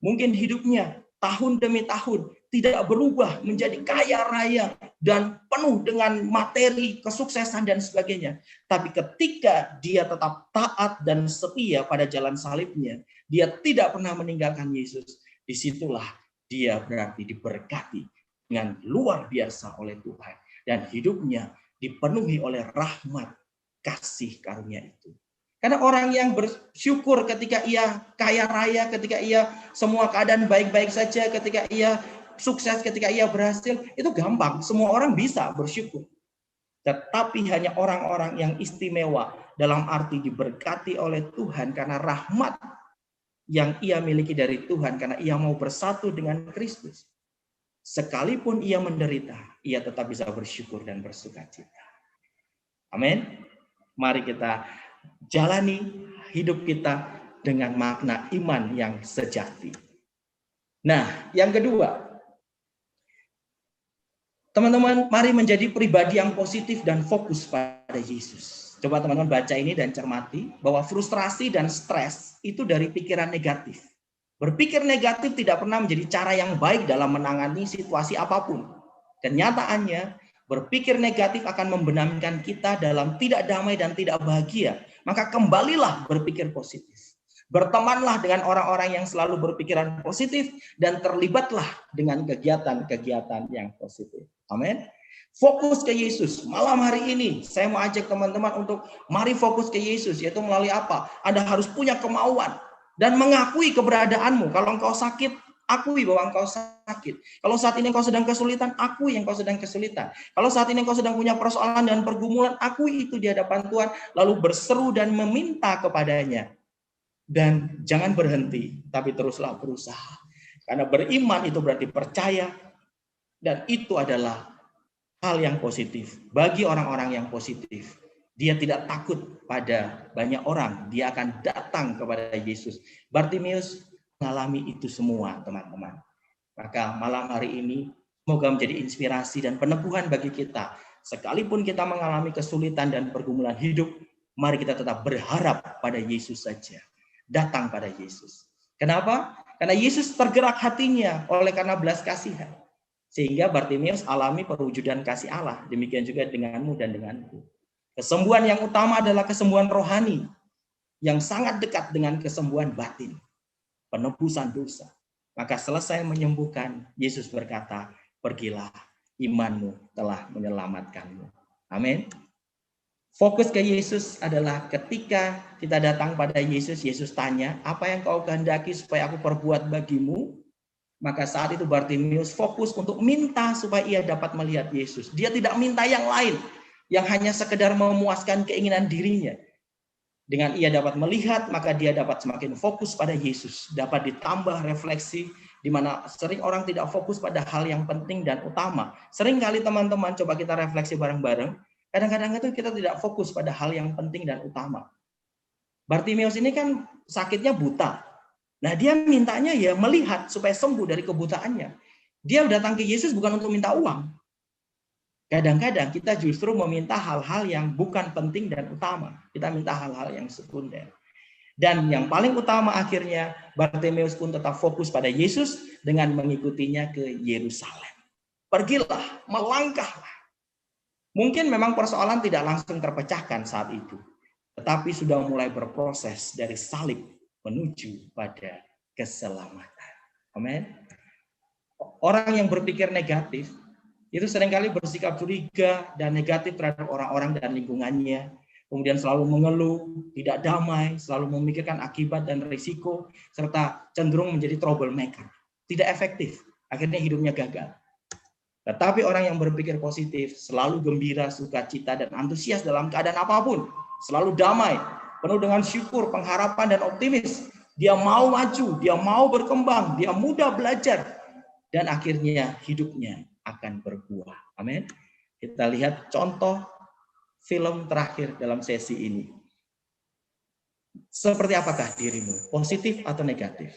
Mungkin hidupnya tahun demi tahun tidak berubah menjadi kaya raya dan penuh dengan materi, kesuksesan dan sebagainya. Tapi ketika dia tetap taat dan setia pada jalan salibnya, dia tidak pernah meninggalkan Yesus. Disitulah dia berarti diberkati dengan luar biasa oleh Tuhan. Dan hidupnya dipenuhi oleh rahmat kasih karunia itu. Karena orang yang bersyukur ketika ia kaya raya, ketika ia semua keadaan baik-baik saja, ketika ia sukses, ketika ia berhasil, itu gampang. Semua orang bisa bersyukur. Tetapi hanya orang-orang yang istimewa dalam arti diberkati oleh Tuhan karena rahmat yang ia miliki dari Tuhan, karena ia mau bersatu dengan Kristus. Sekalipun ia menderita, ia tetap bisa bersyukur dan bersukacita. Amin. Mari kita jalani hidup kita dengan makna iman yang sejati. Nah, yang kedua, teman-teman, mari menjadi pribadi yang positif dan fokus pada Yesus. Coba teman-teman baca ini dan cermati bahwa frustrasi dan stres itu dari pikiran negatif. Berpikir negatif tidak pernah menjadi cara yang baik dalam menangani situasi apapun. Kenyataannya, berpikir negatif akan membenamkan kita dalam tidak damai dan tidak bahagia. Maka kembalilah berpikir positif. Bertemanlah dengan orang-orang yang selalu berpikiran positif dan terlibatlah dengan kegiatan-kegiatan yang positif. Amin. Fokus ke Yesus. Malam hari ini saya mau ajak teman-teman untuk mari fokus ke Yesus, yaitu melalui apa? Anda harus punya kemauan dan mengakui keberadaanmu. Kalau engkau sakit, akui bahwa engkau sakit. Kalau saat ini engkau sedang kesulitan, akui yang engkau sedang kesulitan. Kalau saat ini engkau sedang punya persoalan dan pergumulan, akui itu di hadapan Tuhan, lalu berseru dan meminta kepadanya. Dan jangan berhenti, tapi teruslah berusaha. Karena beriman itu berarti percaya, dan itu adalah hal yang positif. Bagi orang-orang yang positif, dia tidak takut pada banyak orang, dia akan datang kepada Yesus. Bartimeus mengalami itu semua, teman-teman. Maka malam hari ini, semoga menjadi inspirasi dan peneguhan bagi kita. Sekalipun kita mengalami kesulitan dan pergumulan hidup, mari kita tetap berharap pada Yesus saja. Datang pada Yesus. Kenapa? Karena Yesus tergerak hatinya oleh karena belas kasihan. Sehingga Bartimeus alami perwujudan kasih Allah. Demikian juga denganmu dan denganku. Kesembuhan yang utama adalah kesembuhan rohani yang sangat dekat dengan kesembuhan batin. Penebusan dosa. Maka selesai menyembuhkan, Yesus berkata, pergilah, imanmu telah menyelamatkanmu. Amin. Fokus ke Yesus adalah ketika kita datang pada Yesus, Yesus tanya, apa yang kau kehendaki supaya aku perbuat bagimu? Maka saat itu Bartimeus fokus untuk minta supaya ia dapat melihat Yesus. Dia tidak minta yang lain, yang hanya sekedar memuaskan keinginan dirinya. Dengan ia dapat melihat, maka dia dapat semakin fokus pada Yesus. Dapat ditambah refleksi, di mana sering orang tidak fokus pada hal yang penting dan utama. Sering kali teman-teman, coba kita refleksi bareng-bareng. Kadang-kadang itu kita tidak fokus pada hal yang penting dan utama. Bartimeus ini kan sakitnya buta. Nah, dia mintanya ya melihat supaya sembuh dari kebutaannya. Dia datang ke Yesus bukan untuk minta uang. Kadang-kadang kita justru meminta hal-hal yang bukan penting dan utama. Kita minta hal-hal yang sekunder. Dan yang paling utama akhirnya, Bartimeus pun tetap fokus pada Yesus dengan mengikutinya ke Yerusalem. Pergilah, melangkahlah. Mungkin memang persoalan tidak langsung terpecahkan saat itu. Tetapi sudah mulai berproses dari salib menuju pada keselamatan. Amin. Orang yang berpikir negatif itu seringkali bersikap curiga dan negatif terhadap orang-orang dan lingkungannya. Kemudian selalu mengeluh, tidak damai, selalu memikirkan akibat dan risiko, serta cenderung menjadi troublemaker. Tidak efektif, akhirnya hidupnya gagal. Tetapi orang yang berpikir positif, selalu gembira, sukacita, dan antusias dalam keadaan apapun, selalu damai, penuh dengan syukur, pengharapan, dan optimis. Dia mau maju, dia mau berkembang, dia mudah belajar, dan akhirnya hidupnya akan berbuah. Amin. Kita lihat contoh film terakhir dalam sesi ini. Seperti apakah dirimu? Positif atau negatif?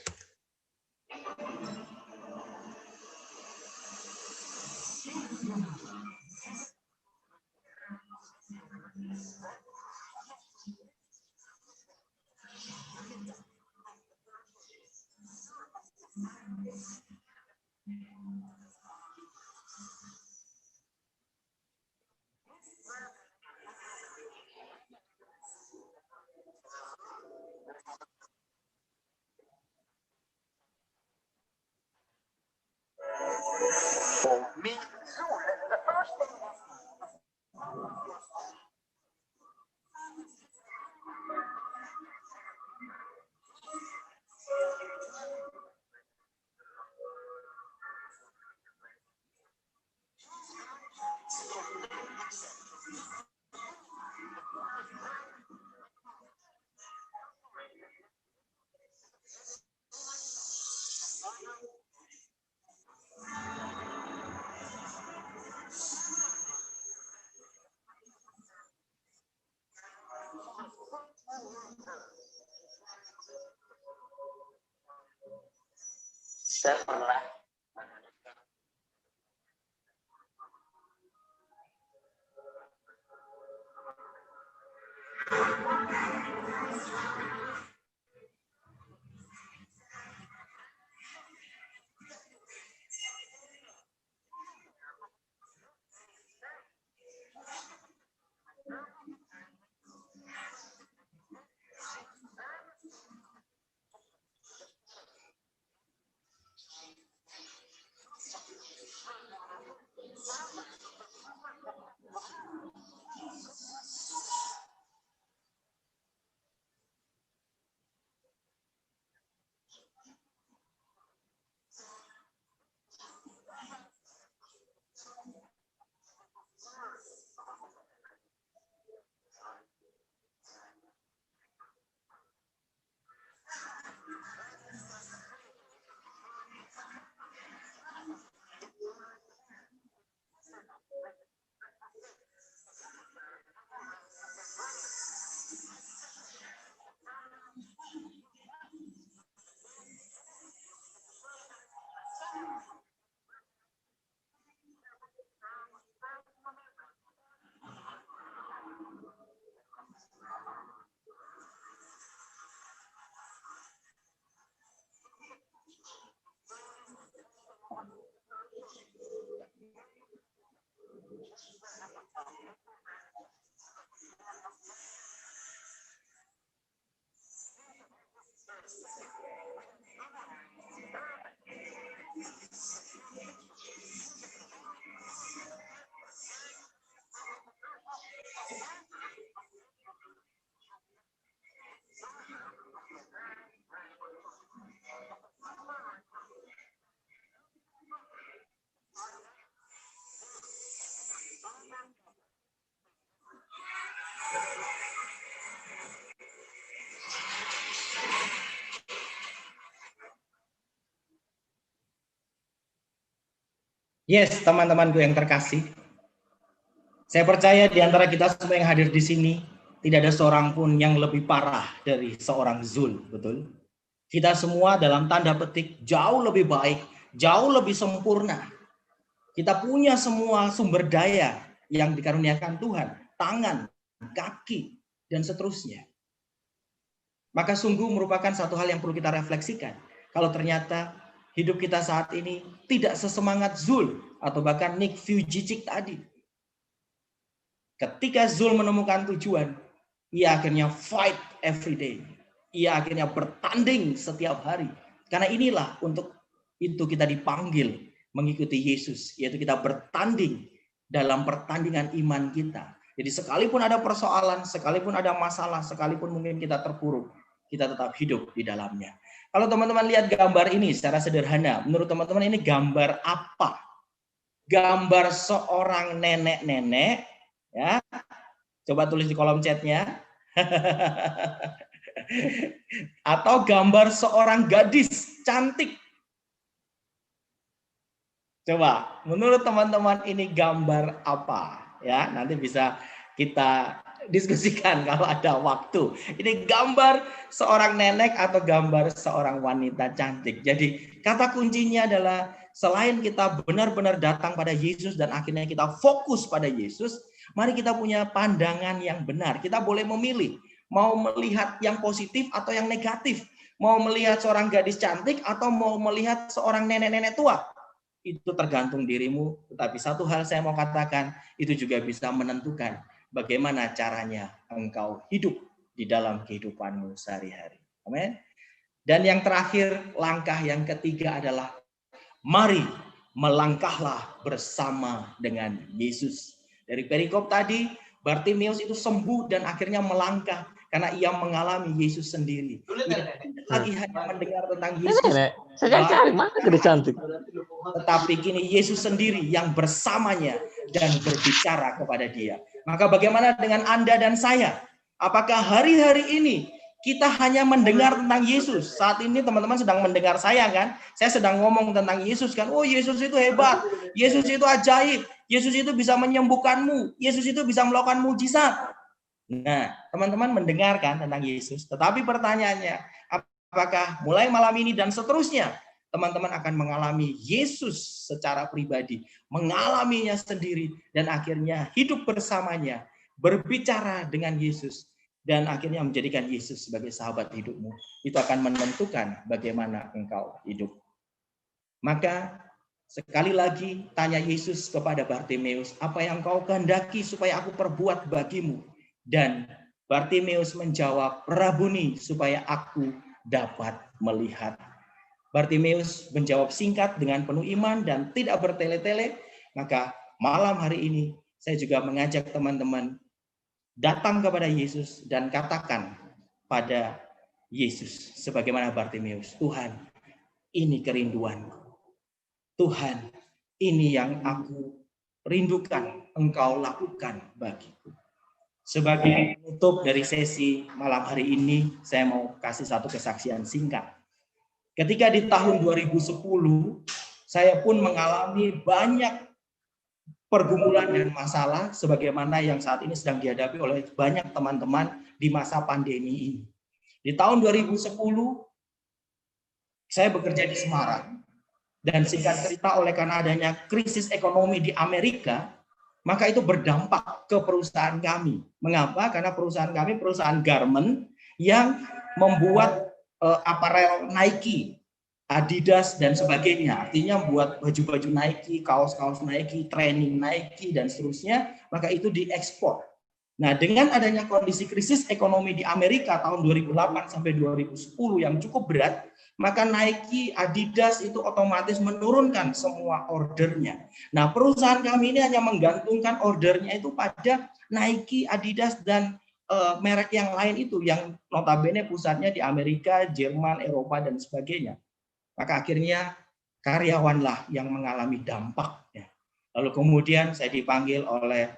Yes, teman-temanku yang terkasih. Saya percaya di antara kita semua yang hadir di sini, tidak ada seorang pun yang lebih parah dari seorang Zul, betul? Kita semua dalam tanda petik jauh lebih baik, jauh lebih sempurna. Kita punya semua sumber daya yang dikaruniakan Tuhan, tangan, kaki, dan seterusnya. Maka sungguh merupakan satu hal yang perlu kita refleksikan. Kalau ternyata hidup kita saat ini tidak sesemangat Zul atau bahkan Nick Vujicic tadi. Ketika Zul menemukan tujuan, ia akhirnya fight every day. Ia akhirnya bertanding setiap hari. Karena inilah untuk itu kita dipanggil mengikuti Yesus, yaitu kita bertanding dalam pertandingan iman kita. Jadi sekalipun ada persoalan, sekalipun ada masalah, sekalipun mungkin kita terpuruk, kita tetap hidup di dalamnya. Kalau teman-teman lihat gambar ini secara sederhana, menurut teman-teman ini gambar apa? Gambar seorang nenek-nenek, ya. Coba tulis di kolom chatnya. Atau gambar seorang gadis cantik. Coba, menurut teman-teman ini gambar apa? Ya, nanti bisa kita diskusikan kalau ada waktu. Ini gambar seorang nenek atau gambar seorang wanita cantik. Jadi kata kuncinya adalah selain kita benar-benar datang pada Yesus dan akhirnya kita fokus pada Yesus, mari kita punya pandangan yang benar. Kita boleh memilih mau melihat yang positif atau yang negatif. Mau melihat seorang gadis cantik atau mau melihat seorang nenek-nenek tua. Itu tergantung dirimu. Tetapi satu hal saya mau katakan, itu juga bisa menentukan bagaimana caranya engkau hidup di dalam kehidupanmu sehari-hari. Amin. Dan yang terakhir, langkah yang ketiga adalah mari melangkahlah bersama dengan Yesus. Dari perikop tadi, Bartimeus itu sembuh dan akhirnya melangkah karena ia mengalami Yesus sendiri. Ia tidak lagi hanya mendengar tentang Yesus,
Saya cari mana gadis cantik.
tetapi kini Yesus sendiri yang bersamanya dan berbicara kepada dia. Maka bagaimana dengan Anda dan saya? Apakah hari-hari ini kita hanya mendengar tentang Yesus? Saat ini teman-teman sedang mendengar saya kan? Saya sedang ngomong tentang Yesus kan? Oh, Yesus itu hebat. Yesus itu ajaib. Yesus itu bisa menyembuhkanmu. Yesus itu bisa melakukan mujizat. Nah, teman-teman mendengarkan tentang Yesus. Tetapi pertanyaannya, apakah mulai malam ini dan seterusnya teman-teman akan mengalami Yesus secara pribadi, mengalaminya sendiri, dan akhirnya hidup bersamanya, berbicara dengan Yesus, dan akhirnya menjadikan Yesus sebagai sahabat hidupmu. Itu akan menentukan bagaimana engkau hidup. Maka sekali lagi tanya Yesus kepada Bartimeus, apa yang kau kehendaki supaya aku perbuat bagimu? Dan Bartimeus menjawab, Rabuni, supaya aku dapat melihat. Bartimeus menjawab singkat dengan penuh iman dan tidak bertele-tele. Maka malam hari ini saya juga mengajak teman-teman datang kepada Yesus dan katakan pada Yesus sebagaimana Bartimeus, Tuhan, ini kerinduanku. Tuhan, ini yang aku rindukan, Engkau lakukan bagiku. Sebagai penutup dari sesi malam hari ini, saya mau kasih satu kesaksian singkat. Ketika di tahun 2010, saya pun mengalami banyak pergumulan dan masalah sebagaimana yang saat ini sedang dihadapi oleh banyak teman-teman di masa pandemi ini. Di tahun 2010, saya bekerja di Semarang. Dan singkat cerita oleh karena adanya krisis ekonomi di Amerika, maka itu berdampak ke perusahaan kami. Mengapa? Karena perusahaan kami perusahaan garment yang membuat aparel Nike, Adidas dan sebagainya. Artinya buat baju-baju Nike, kaos-kaos Nike, training Nike dan seterusnya, maka itu diekspor. Nah, dengan adanya kondisi krisis ekonomi di Amerika tahun 2008 sampai 2010 yang cukup berat, maka Nike, Adidas itu otomatis menurunkan semua ordernya. Nah, perusahaan kami ini hanya menggantungkan ordernya itu pada Nike, Adidas dan merek yang lain itu yang notabene pusatnya di Amerika, Jerman, Eropa dan sebagainya. Maka akhirnya karyawanlah yang mengalami dampaknya. Lalu kemudian saya dipanggil oleh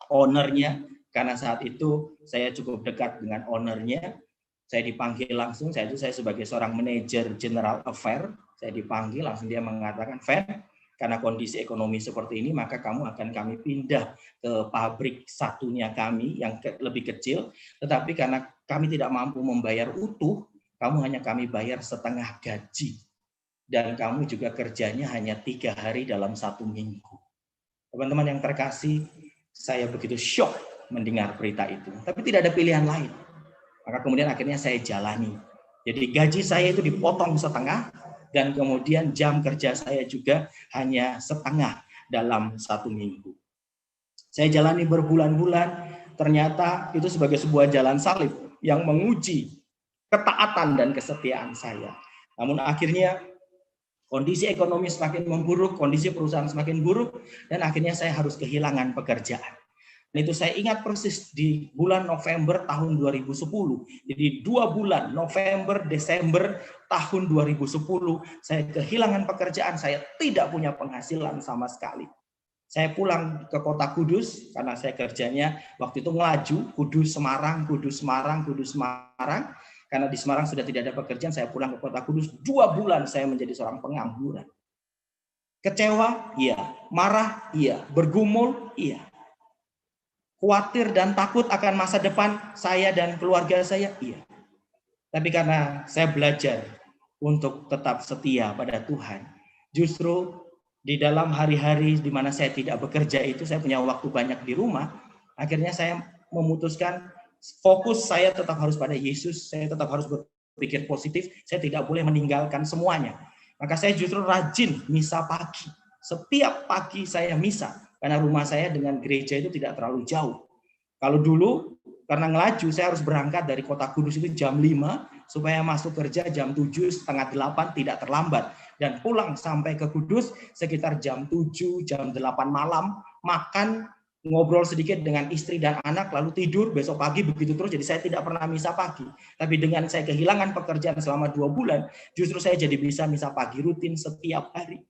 ownernya, karena saat itu saya cukup dekat dengan ownernya. Saya dipanggil langsung, saya sebagai seorang manajer general affair, saya dipanggil langsung, dia mengatakan, Fen, karena kondisi ekonomi seperti ini, maka kamu akan kami pindah ke pabrik satunya kami yang lebih kecil, tetapi karena kami tidak mampu membayar utuh, kamu hanya kami bayar setengah gaji. Dan kamu juga kerjanya hanya 3 hari dalam 1 minggu. Teman-teman yang terkasih, saya begitu syok mendengar berita itu. Tapi tidak ada pilihan lain. Maka kemudian akhirnya saya jalani. Jadi gaji saya itu dipotong setengah, dan kemudian jam kerja saya juga hanya setengah dalam 1 minggu. Saya jalani berbulan-bulan, ternyata itu sebagai sebuah jalan salib yang menguji ketaatan dan kesetiaan saya. Namun akhirnya kondisi ekonomi semakin memburuk, kondisi perusahaan semakin buruk, dan akhirnya saya harus kehilangan pekerjaan. Dan itu saya ingat persis di bulan November tahun 2010. Jadi 2 bulan, November, Desember tahun 2010, saya kehilangan pekerjaan, saya tidak punya penghasilan sama sekali. Saya pulang ke kota Kudus, karena saya kerjanya waktu itu ngelaju, Kudus, Semarang, Kudus, Semarang, Kudus, Semarang. Karena di Semarang sudah tidak ada pekerjaan, saya pulang ke kota Kudus, 2 bulan saya menjadi seorang pengangguran. Kecewa? Iya. Marah? Iya. Bergumul? Iya. khawatir dan takut akan masa depan saya dan keluarga saya? Iya. Tapi karena saya belajar untuk tetap setia pada Tuhan, justru di dalam hari-hari di mana saya tidak bekerja itu, saya punya waktu banyak di rumah, akhirnya saya memutuskan fokus saya tetap harus pada Yesus, saya tetap harus berpikir positif, saya tidak boleh meninggalkan semuanya. Maka saya justru rajin misa pagi. Setiap pagi saya misa, karena rumah saya dengan gereja itu tidak terlalu jauh. Kalau dulu karena ngelaju saya harus berangkat dari Kota Kudus itu jam 5 supaya masuk kerja jam 7, setengah 8 tidak terlambat. Dan pulang sampai ke Kudus sekitar jam 7, jam 8 malam, makan, ngobrol sedikit dengan istri dan anak, lalu tidur, besok pagi begitu terus. Jadi saya tidak pernah misa pagi. Tapi dengan saya kehilangan pekerjaan selama 2 bulan, justru saya jadi bisa misa pagi rutin setiap hari.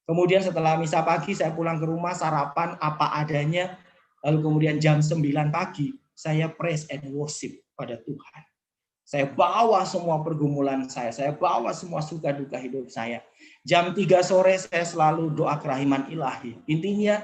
Kemudian setelah misa pagi saya pulang ke rumah, sarapan apa adanya, lalu kemudian jam 9 pagi saya praise and worship pada Tuhan. Saya bawa semua pergumulan saya bawa semua suka duka hidup saya. Jam 3 sore saya selalu doa kerahiman ilahi. Intinya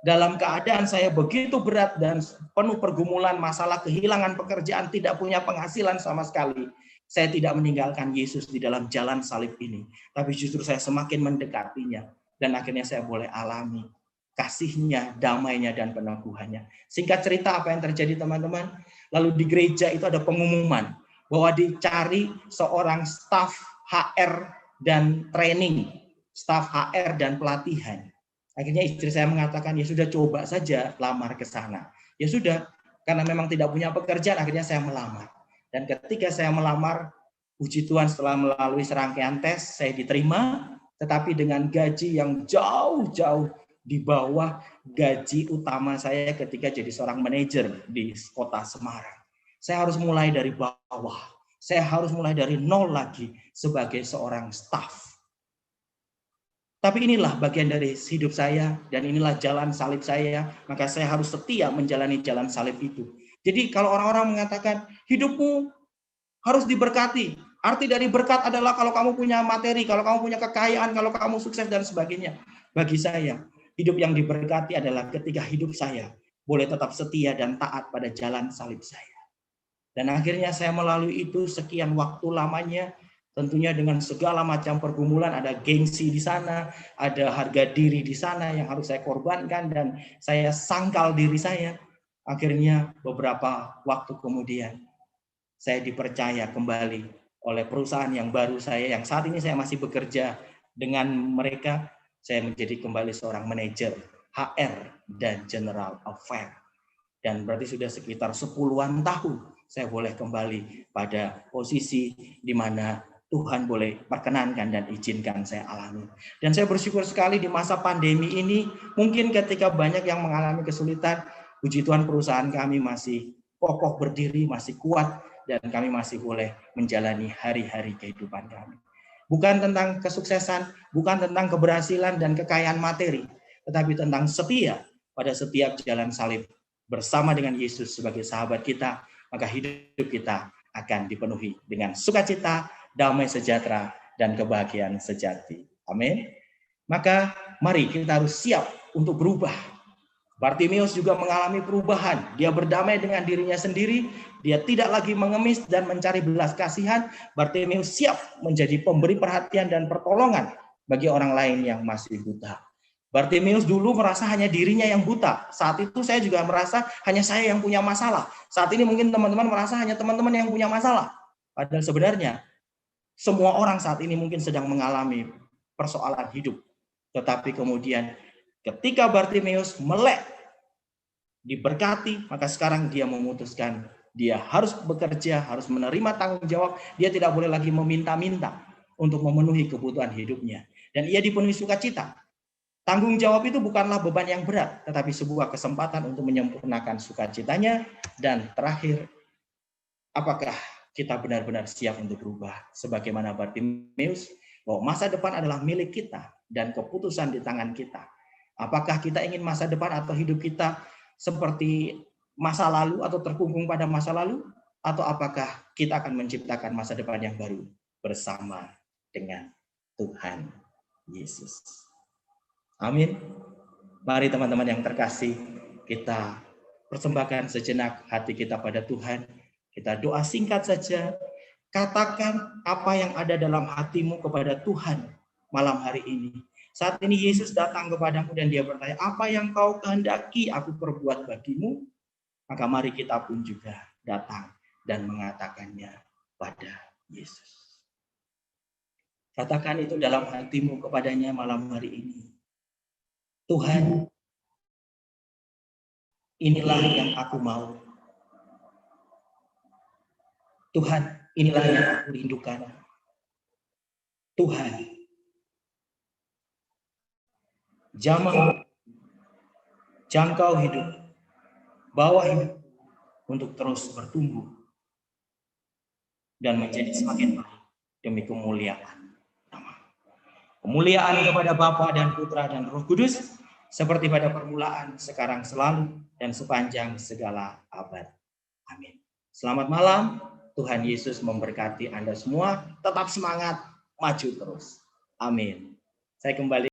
dalam keadaan saya begitu berat dan penuh pergumulan, masalah kehilangan pekerjaan, tidak punya penghasilan sama sekali, saya tidak meninggalkan Yesus di dalam jalan salib ini. Tapi justru saya semakin mendekatinya. Dan akhirnya saya boleh alami kasihnya, damainya, dan peneguhannya. Singkat cerita apa yang terjadi teman-teman? Lalu di gereja itu ada pengumuman bahwa dicari seorang staf HR dan training, staf HR dan pelatihan. Akhirnya istri saya mengatakan, ya sudah coba saja lamar ke sana. Ya sudah, karena memang tidak punya pekerjaan, akhirnya saya melamar. Dan ketika saya melamar, puji Tuhan setelah melalui serangkaian tes, saya diterima, tetapi dengan gaji yang jauh-jauh di bawah gaji utama saya ketika jadi seorang manajer di kota Semarang. Saya harus mulai dari bawah. Saya harus mulai dari nol lagi sebagai seorang staf. Tapi inilah bagian dari hidup saya dan inilah jalan salib saya. Maka saya harus setia menjalani jalan salib itu. Jadi kalau orang-orang mengatakan hidupmu harus diberkati. Arti dari berkat adalah kalau kamu punya materi, kalau kamu punya kekayaan, kalau kamu sukses dan sebagainya. Bagi saya, hidup yang diberkati adalah ketika hidup saya boleh tetap setia dan taat pada jalan salib saya. Dan akhirnya saya melalui itu sekian waktu lamanya, tentunya dengan segala macam pergumulan, ada gengsi di sana, ada harga diri di sana yang harus saya korbankan dan saya sangkal diri saya. Akhirnya beberapa waktu kemudian saya dipercaya kembali oleh perusahaan yang baru saya, yang saat ini saya masih bekerja dengan mereka, saya menjadi kembali seorang manajer HR dan General Affair. Dan berarti sudah sekitar 10-an tahun saya boleh kembali pada posisi di mana Tuhan boleh perkenankan dan izinkan saya alami. Dan saya bersyukur sekali di masa pandemi ini, mungkin ketika banyak yang mengalami kesulitan, puji Tuhan perusahaan kami masih kokoh berdiri, masih kuat, dan kami masih boleh menjalani hari-hari kehidupan kami. Bukan tentang kesuksesan, bukan tentang keberhasilan dan kekayaan materi, tetapi tentang setia pada setiap jalan salib bersama dengan Yesus sebagai sahabat kita, maka hidup kita akan dipenuhi dengan sukacita, damai sejahtera, dan kebahagiaan sejati. Amin. Maka mari kita harus siap untuk berubah. Bartimeus juga mengalami perubahan. Dia berdamai dengan dirinya sendiri. Dia tidak lagi mengemis dan mencari belas kasihan. Bartimeus siap menjadi pemberi perhatian dan pertolongan bagi orang lain yang masih buta. Bartimeus dulu merasa hanya dirinya yang buta. Saat itu saya juga merasa hanya saya yang punya masalah. Saat ini mungkin teman-teman merasa hanya teman-teman yang punya masalah. Padahal sebenarnya semua orang saat ini mungkin sedang mengalami persoalan hidup. Tetapi kemudian ketika Bartimeus melek, diberkati, maka sekarang dia memutuskan dia harus bekerja, harus menerima tanggung jawab. Dia tidak boleh lagi meminta-minta untuk memenuhi kebutuhan hidupnya. Dan ia dipenuhi sukacita. Tanggung jawab itu bukanlah beban yang berat, tetapi sebuah kesempatan untuk menyempurnakan sukacitanya. Dan terakhir, apakah kita benar-benar siap untuk berubah? Sebagaimana Bartimeus, bahwa masa depan adalah milik kita dan keputusan di tangan kita. Apakah kita ingin masa depan atau hidup kita seperti masa lalu atau terkungkung pada masa lalu? Atau apakah kita akan menciptakan masa depan yang baru bersama dengan Tuhan Yesus? Amin. Mari teman-teman yang terkasih, kita persembahkan sejenak hati kita pada Tuhan. Kita doa singkat saja. Katakan apa yang ada dalam hatimu kepada Tuhan malam hari ini. Saat ini Yesus datang kepadamu dan dia bertanya, apa yang kau kehendaki aku perbuat bagimu? Maka mari kita pun juga datang dan mengatakannya pada Yesus. Katakan itu dalam hatimu kepadanya malam hari ini. Tuhan, inilah yang aku mau. Tuhan, inilah yang aku rindukan. Tuhan, jamah, jangkau hidup, bawa hidup untuk terus bertumbuh dan menjadi semakin baik demi kemuliaan nama. Kemuliaan kepada Bapa dan Putra dan Roh Kudus, seperti pada permulaan, sekarang, selalu, dan sepanjang segala abad. Amin. Selamat malam. Tuhan Yesus memberkati Anda semua. Tetap semangat, maju terus. Amin. Saya kembali.